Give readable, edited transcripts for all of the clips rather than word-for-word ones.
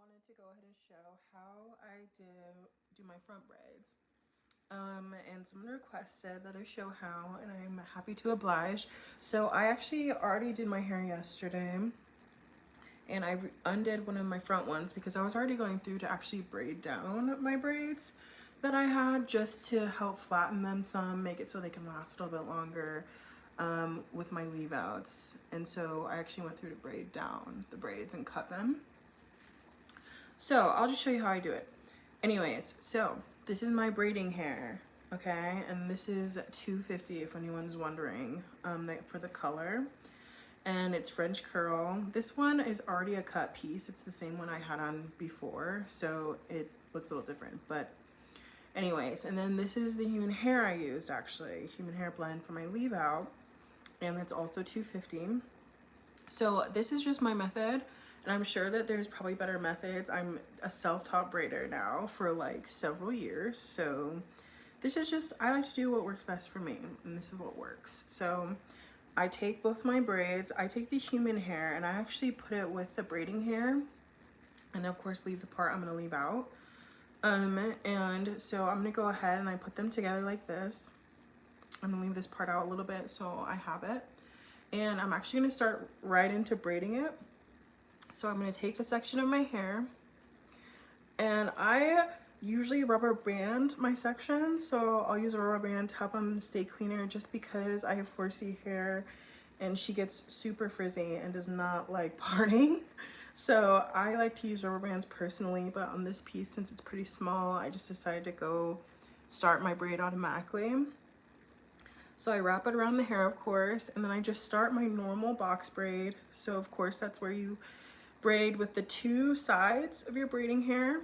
wanted to go ahead and show how I do my front braids. And someone requested that I show how, and I'm happy to oblige. So I actually already did my hair yesterday, and I undid one of my front ones because I was already going through to actually braid down my braids that I had, just to help flatten them some, make it so they can last a little bit longer with my leave outs. And so I actually went through to braid down the braids and cut them. So I'll just show you how I do it. Anyways, so this is my braiding hair, okay? And this is $2.50 if anyone's wondering, for the color. And it's French curl. This one is already a cut piece. It's the same one I had on before, so it looks a little different. But anyways, and then this is the human hair I used, actually. Human hair blend for my leave out. And it's also $2.50. So this is just my method. And I'm sure that there's probably better methods. I'm a self-taught braider now for like several years. So this is just, I like to do what works best for me. And this is what works. So I take both my braids, I take the human hair, and I actually put it with the braiding hair. And of course leave the part I'm gonna leave out. And so I'm gonna go ahead and I put them together like this. I'm gonna leave this part out a little bit so I have it. And I'm actually gonna start right into braiding it. So I'm going to take a section of my hair, and I usually rubber band my sections. So I'll use a rubber band to help them stay cleaner, just because I have 4C hair and she gets super frizzy and does not like parting. So I like to use rubber bands personally, but on this piece, since it's pretty small, I just decided to go start my braid automatically. So I wrap it around the hair, of course, and then I just start my normal box braid. So of course that's where you braid with the two sides of your braiding hair,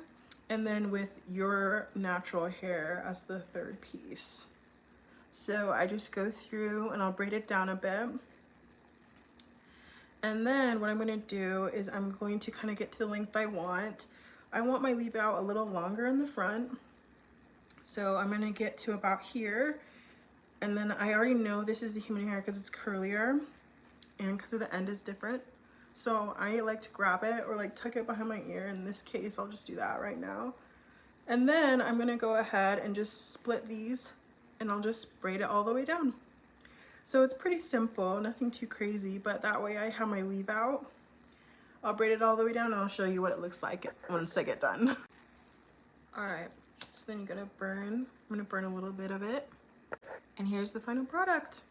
and then with your natural hair as the third piece. So I just go through and I'll braid it down a bit. And then what I'm going to do is I'm going to kind of get to the length I want. I want my leave out a little longer in the front. So I'm going to get to about here. And then I already know this is the human hair because it's curlier and because of the end is different. So I like to grab it or like tuck it behind my ear. In this case, I'll just do that right now. And then I'm gonna go ahead and just split these, and I'll just braid it all the way down. So it's pretty simple, nothing too crazy, but that way I have my leave out. I'll braid it all the way down and I'll show you what it looks like once I get done. All right, so then you're gonna burn, I'm gonna burn a little bit of it. And here's the final product.